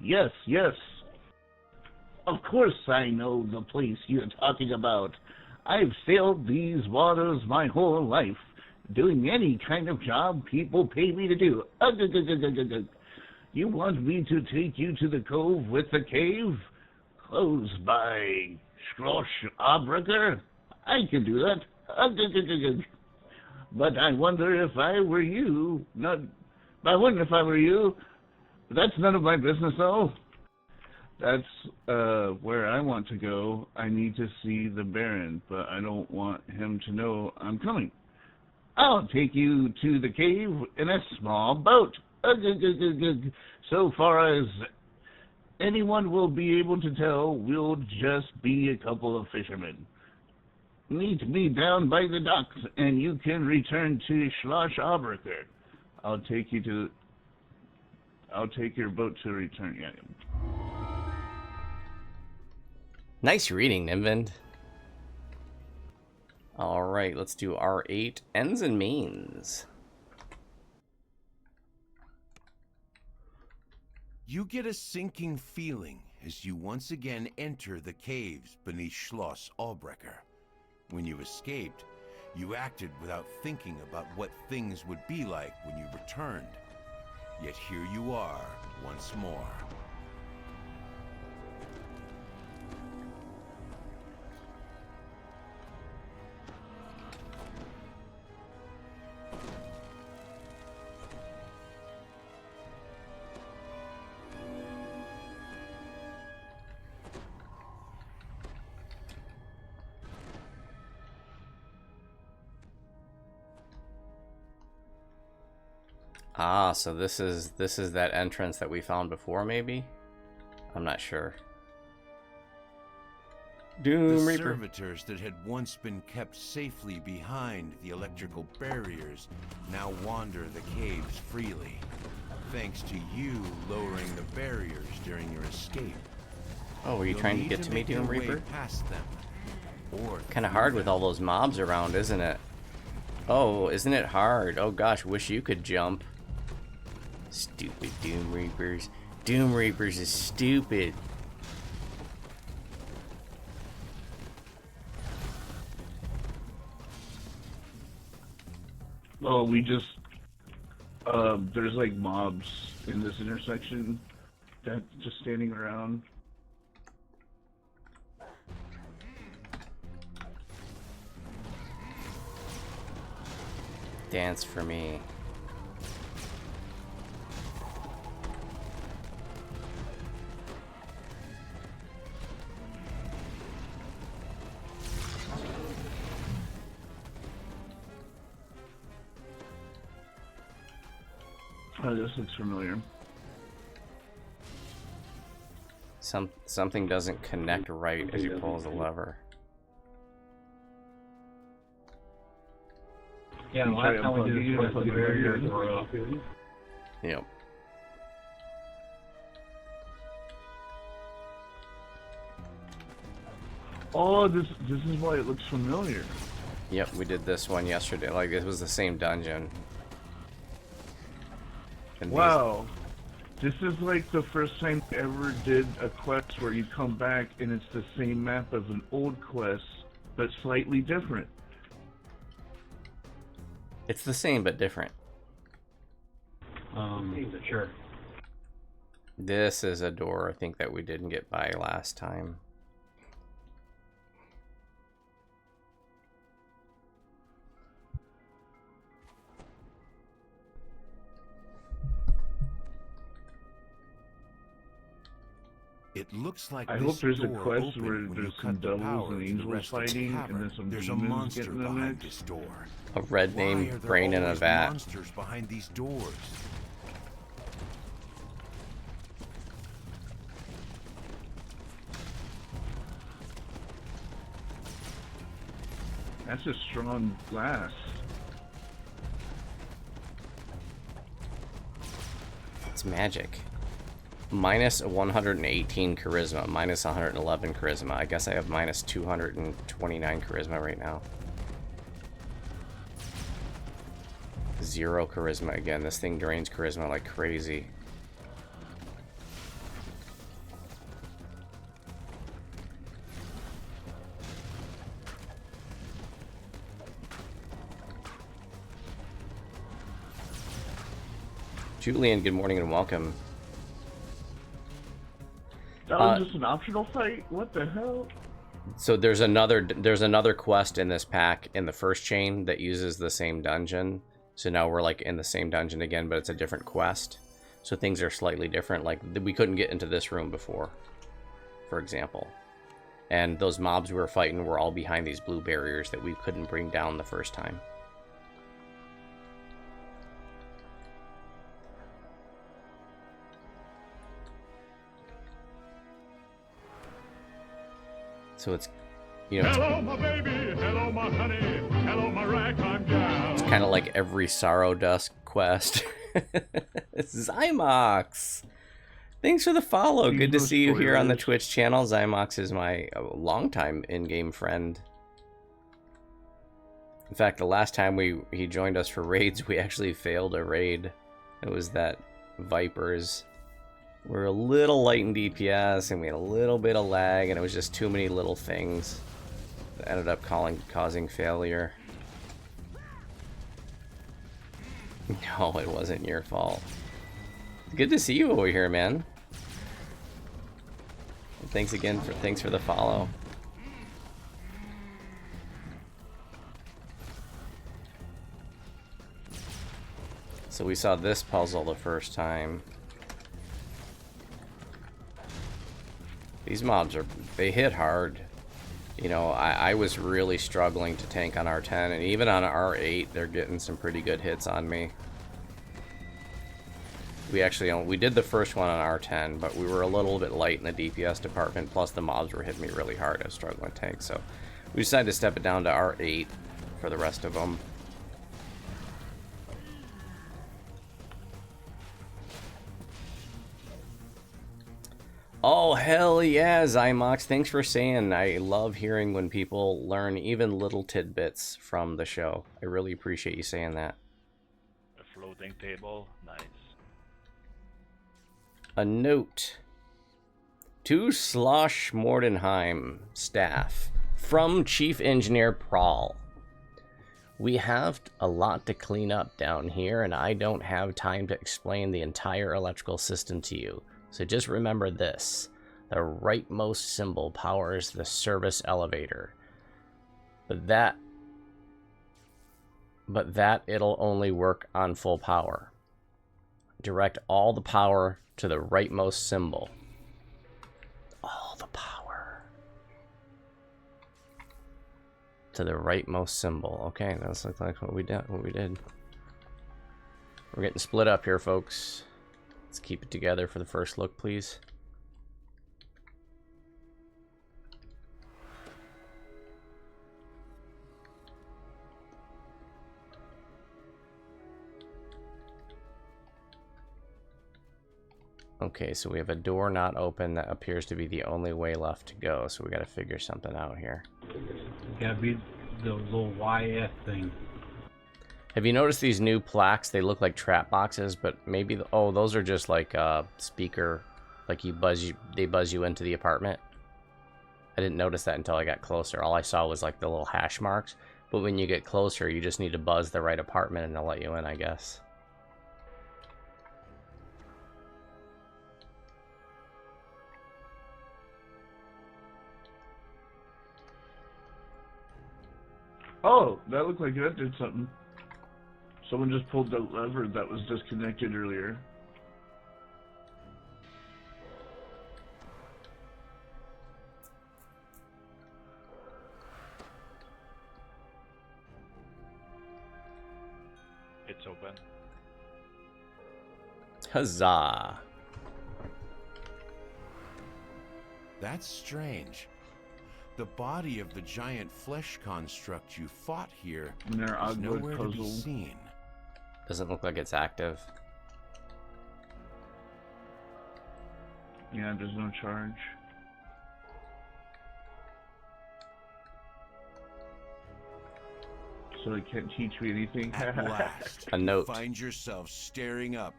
Yes, yes. Of course I know the place you're talking about. I've sailed these waters my whole life, doing any kind of job people pay me to do. You want me to take you to the cove with the cave? Closed by Schloss Abraker? I can do that. But I wonder if I were you, I wonder if I were you. That's none of my business, though. That's where I want to go. I need to see the Baron, but I don't want him to know I'm coming. I'll take you to the cave in a small boat. So far as anyone will be able to tell, we'll just be a couple of fishermen. Meet me down by the docks, and you can return to Schloss Abraker. I'll take your boat to return. Yeah. Nice reading, Nimvind. Alright, let's do R8, ends and mains. You get a sinking feeling as you once again enter the caves beneath Schloss Albrecher. When you escaped, you acted without thinking about what things would be like when you returned. Yet here you are once more. Ah, so this is that entrance that we found before, maybe? I'm not sure. Doom the Reaper. servitors that had once been kept safely behind the electrical barriers now wander the caves freely, thanks to you lowering the barriers during your escape. Oh, were you trying to get to me, Doom Reaper? Past them, or Kind of hard with all those mobs around, isn't it? Oh, isn't it hard? Oh gosh, wish you could jump. Stupid Doom Reapers. Doom Reapers is stupid. Oh, we just there's like mobs in this intersection that just standing around. Dance for me. Oh, this looks familiar. Something doesn't connect right as you pull the lever. Yeah, the last time we did this, the barriers were off. Yep. Oh, this is why it looks familiar. Yep, we did this one yesterday. Like, it was the same dungeon. And Wow. This is like the first time I ever did a quest where you come back and it's the same map as an old quest, but slightly different. It's the same but different. Sure. This is a door I think that we didn't get by last time. It looks like I this hope there's a door quest opened where when there's you some cut the devils power and to the angels rest of the fighting, and cavern. then some There's a demons monster getting in the behind mix. this door. A red Why are name there brain in a always vat. monsters behind these doors? That's a strong glass. It's magic. Minus 118 charisma, minus 111 charisma. I guess I have minus 229 charisma right now. 0 charisma again. This thing drains charisma like crazy. Julian, good morning and welcome. That was just an optional fight? What the hell? So there's another quest in this pack in the first chain that uses the same dungeon. So now we're like in the same dungeon again, but it's a different quest. So things are slightly different. Like we couldn't get into this room before, for example. And those mobs we were fighting were all behind these blue barriers that we couldn't bring down the first time. So it's, you know, hello, my baby. Hello, my honey. Hello, my ragtime gal. It's kind of like every Sorrow Dusk quest. Zymox! Thanks for the follow. Good to see you here on the Twitch channel. Zymox is my longtime in-game friend. In fact, the last time he joined us for raids, we actually failed a raid. It was that Vipers. We're a little light in DPS, and we had a little bit of lag, and it was just too many little things that ended up causing failure. No, it wasn't your fault. Good to see you over here, man. Thanks again for the follow. So we saw this puzzle the first time. These mobs they hit hard. You know, I was really struggling to tank on R10, and even on R8 they're getting some pretty good hits on me. We did the first one on R10, but we were a little bit light in the DPS department, plus the mobs were hitting me really hard. I was struggling to tank, so we decided to step it down to R8 for the rest of them. Oh, hell yeah, Zymox. Thanks for saying. I love hearing when people learn even little tidbits from the show. I really appreciate you saying that. A floating table, nice. A note to Slosh Mordenheim staff from Chief Engineer Prawl. We have a lot to clean up down here, and I don't have time to explain the entire electrical system to you. So just remember this. The rightmost symbol powers the service elevator. But that it'll only work on full power. Direct all the power to the rightmost symbol. All the power to the rightmost symbol. Okay, that looks like what we did. We're getting split up here, folks. Let's keep it together for the first look, please. Okay, so we have a door not open that appears to be the only way left to go, so we gotta figure something out here. Gotta be the little YF thing. Have you noticed these new plaques? They look like trap boxes, but maybe oh, those are just like speaker, like they buzz you into the apartment. I didn't notice that until I got closer. All I saw was like the little hash marks, but when you get closer, you just need to buzz the right apartment and they'll let you in, I guess. Oh, that looked like that did something. Someone just pulled the lever that was disconnected earlier. It's open. Huzzah! That's strange. The body of the giant flesh construct you fought here is nowhere to be seen. Doesn't look like it's active. Yeah, there's no charge. So it can't teach me anything. At last, A note. you find yourself staring up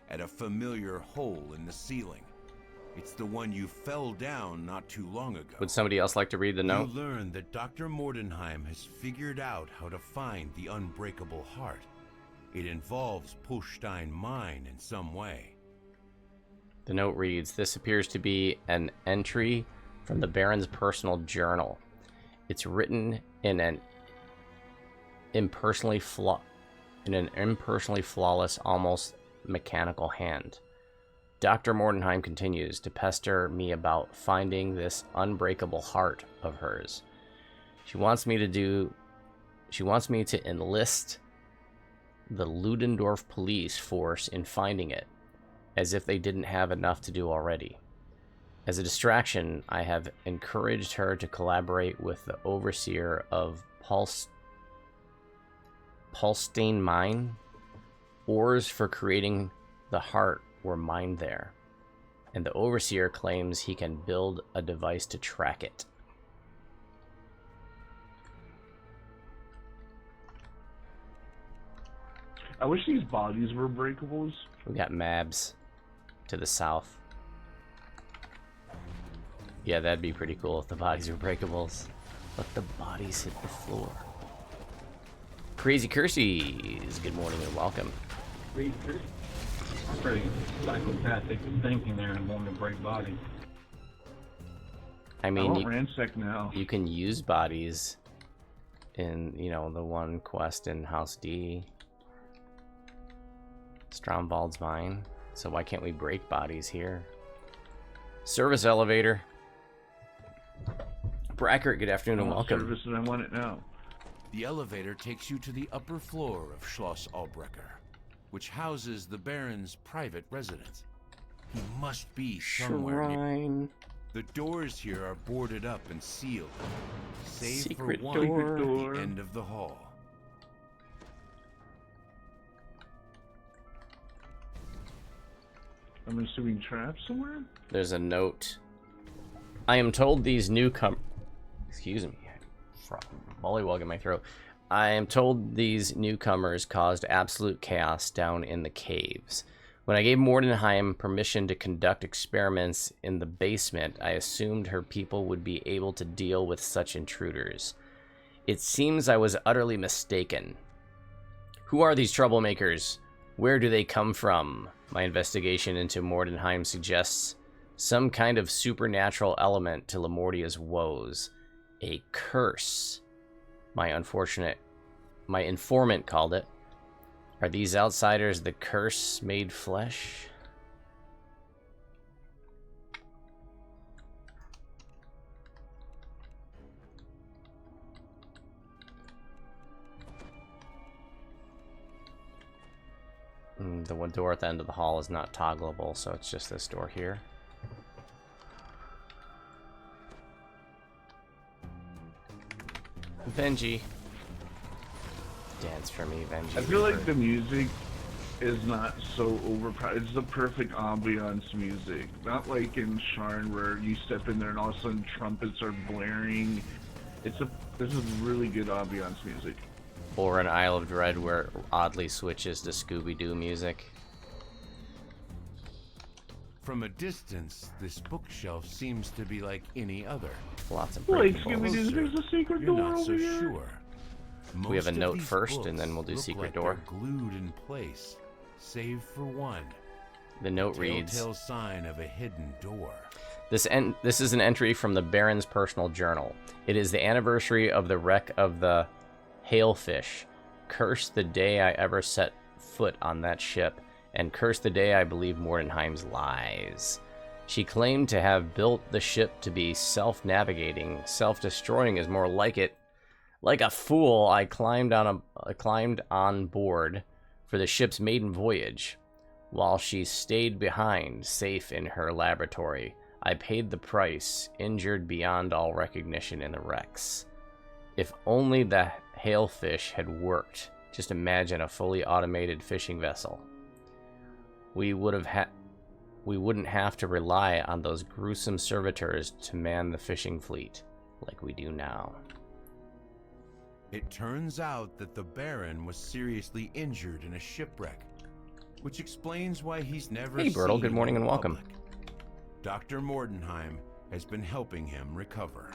at a familiar hole in the ceiling. It's the one you fell down not too long ago. Would somebody else like to read the note? You learn that Dr. Mordenheim has figured out how to find the unbreakable heart. It involves Pullstein Mine in some way. The note reads, "This appears to be an entry from the Baron's personal journal. It's written in an impersonally flawless, almost mechanical hand. Dr. Mordenheim continues to pester me about finding this unbreakable heart of hers. She wants me to enlist the Ludendorff police force in finding it, as if they didn't have enough to do already. As a distraction, I have encouraged her to collaborate with the overseer of Pullstein Mine. Ores for creating the heart were mined there, and the overseer claims he can build a device to track it." I wish these bodies were breakables. We got Mabs to the south. Yeah, that'd be pretty cool if the bodies were breakables. Let the bodies hit the floor. Crazy Cursies, good morning and welcome. Pretty psychopathic thinking there and wanting to break bodies. I I mean, want ransack now. you can use bodies in, the one quest in House D. Stromwald's mine. So why can't we break bodies here? Service elevator. Brackert, good afternoon and welcome. Service and I want it now. The elevator takes you to the upper floor of Schloss Albrecher, which houses the Baron's private residence. He must be somewhere near. Shrine. The doors here are boarded up and sealed, save Secret for one door. at the end of the hall. I'm assuming traps somewhere? There's a note. I am told these excuse me, bullywug in my throat. I am told these newcomers caused absolute chaos down in the caves. When I gave Mordenheim permission to conduct experiments in the basement, I assumed her people would be able to deal with such intruders. It seems I was utterly mistaken. Who are these troublemakers? Where do they come from? My investigation into Mordenheim suggests some kind of supernatural element to Lamortia's woes. A curse. My informant called it. Are these outsiders the curse made flesh? The one door at the end of the hall is not toggleable, so it's just this door here. Benji. Dance for me, Benji. I feel like the music is not so overpowered. It's the perfect ambiance music. Not like in Sharn where you step in there and all of a sudden trumpets are blaring. This is really good ambiance music. Or an Isle of Dread where it oddly switches to Scooby-Doo music. From a distance, this bookshelf seems to be like any other. Lots of Wait, breakables. Scooby-Doo, there's a secret You're door not so over here. sure. We have a Most of note these first, and then books we'll do look secret like door. they're glued in place, save for one. The note reads, Telltale sign of a hidden door. This is an entry from the Baron's personal journal. It is the anniversary of the wreck of the Hailfish. Curse the day I ever set foot on that ship, and curse the day I believe Mordenheim's lies. She claimed to have built the ship to be self-navigating. Self-destroying is more like it. Like a fool, I climbed on board for the ship's maiden voyage, while she stayed behind, safe in her laboratory. I paid the price, injured beyond all recognition in the wrecks. If only the Hailfish had worked. Just imagine a fully automated fishing vessel. We wouldn't have to rely on those gruesome servitors to man the fishing fleet like we do now. It turns out that the Baron was seriously injured in a shipwreck, which explains why he's never Hey, Bertle, seen good morning in and welcome. public. Dr. Mordenheim has been helping him recover.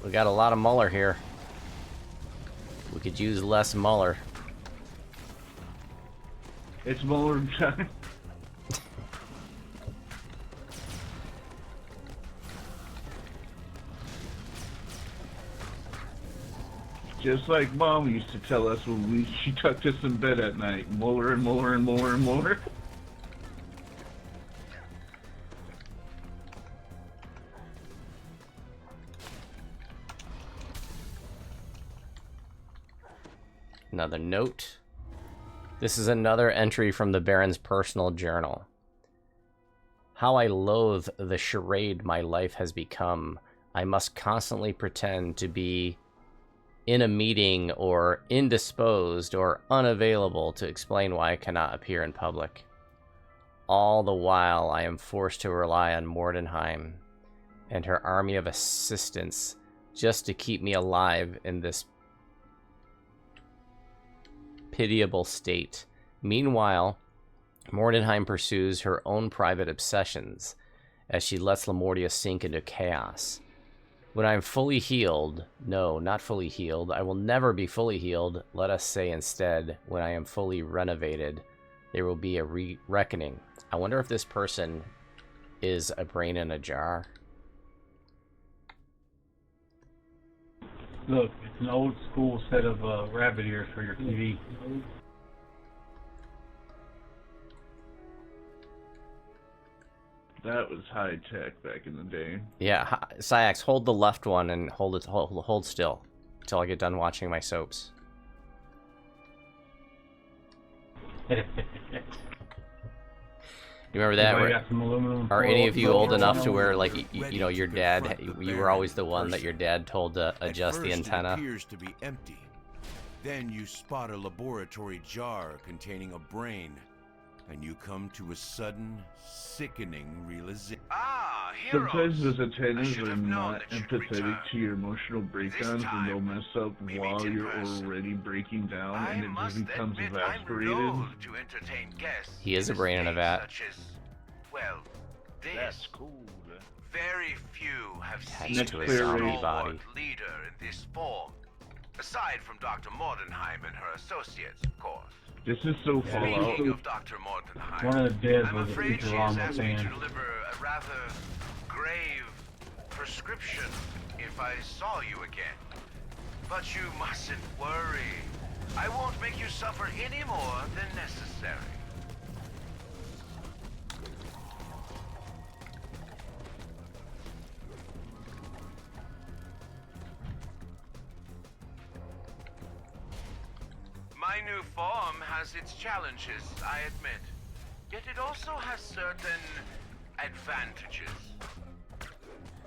We got a lot of Muller here. We could use less Muller. It's Muller time. Just like Mom used to tell us when she tucked us in bed at night. Muller and Muller and Muller and Muller. Another note. This is another entry from the Baron's personal journal. How I loathe the charade my life has become. I must constantly pretend to be in a meeting or indisposed or unavailable to explain why I cannot appear in public. All the while I am forced to rely on Mordenheim and her army of assistants just to keep me alive in this pitiable state. Meanwhile, Mordenheim pursues her own private obsessions as she lets Lamortia sink into chaos. When I'm fully healed, no, not fully healed, I will never be fully healed, let us say instead, when I am fully renovated, there will be a reckoning. I wonder if this person is a brain in a jar. Look, it's an old school set of rabbit ears for your TV. That was high tech back in the day. Yeah, Syax, hold the left one and hold still until I get done watching my soaps. You remember that? Are any of you old enough to where, like, you know, your dad, you were always the one that your dad told to adjust the antenna? It appears to be empty. Then you spot a laboratory jar containing a brain, and you come to a sudden, sickening realization. Ah, heroes! Sometimes those antennas are not empathetic to your emotional breakdowns, and they'll mess up while you're already breaking down, and it just becomes evaporated. He is a brain in a vat. Well, That's cool. very few have seen Attached to a this zombie stalwart body. leader in this form, aside from Dr. Mordenheim and her associates, of course. This is so Fallout. Speaking of Dr. Mordenheim, One of the dads I'm was a afraid she has Futurama asked me to fan. deliver a rather grave prescription if I saw you again. But you mustn't worry. I won't make you suffer any more than necessary. My new form has its challenges, I admit. Yet it also has certain advantages.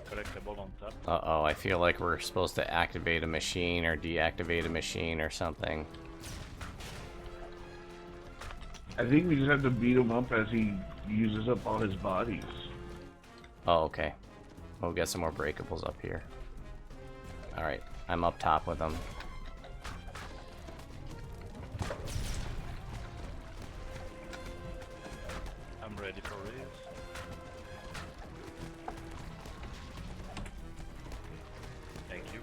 Collectible on top. Uh-oh, I feel like we're supposed to activate a machine or deactivate a machine or something. I think we just have to beat him up as he uses up all his bodies. Oh, okay. We'll get some more breakables up here. Alright, I'm up top with them. I'm ready for this. Thank you.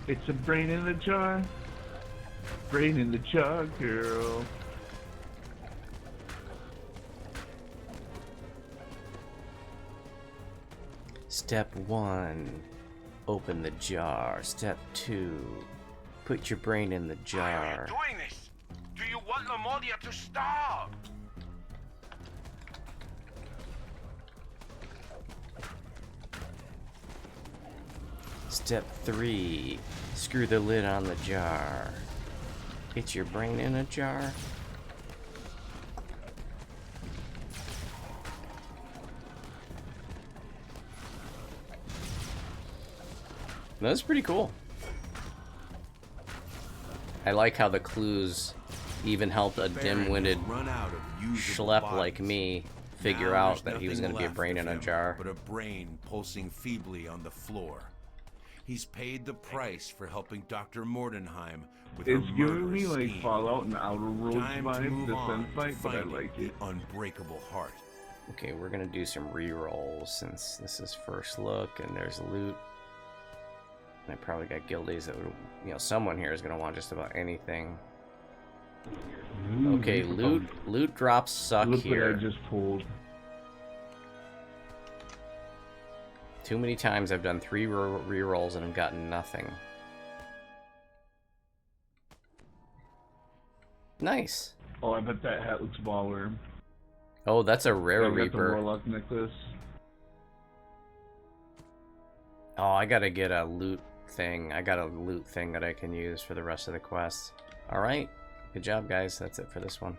It's a brain in the jar. Brain in the jar, girl. Step 1, open the jar. Step 2, put your brain in the Why are jar. you doing this? Do you want Lamortia to starve? Step 3, screw the lid on the jar. Get your brain in a jar. That's pretty cool. I like how the clues even helped a dim-witted Run out of usable schlep like bodies. me figure Now out there's that he was nothing going to be a left brain of in a him jar. But a brain pulsing feebly on the floor. He's paid the price for helping Dr. Mordenheim with It's her giving me murderous like scheme. Fallout and Outer Worlds Time to vibe, move the on, fight, but I finding like it. the unbreakable heart. Okay, we're going to do some re-rolls since this is first look and there's loot. I probably got guildies that would, you know, someone here is gonna want just about anything. Okay, loot drops suck Look here. what I just pulled. Too many times I've done 3 rerolls and I've gotten nothing. Nice. Oh, I bet that hat looks baller. Oh, that's a rare I got the Reaper. Warlock necklace. Oh, I gotta get a loot thing. I got a loot thing that I can use for the rest of the quests. Alright. Good job, guys. That's it for this one.